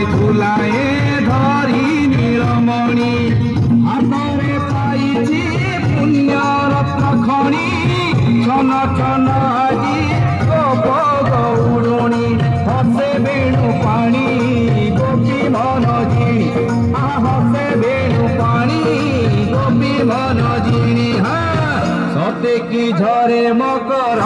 ঝুলায়ে ধরি নীলমণি হাতরে পাইছি পুণ্য রত্ন খনি ছন ছন আজি গোপ গৌরণী হসে বেণু পাণি গোপী মন জিণি হসে বেণু পাণি গোপী মন জিণি হ্যাঁ সতে কি ঝরে মকর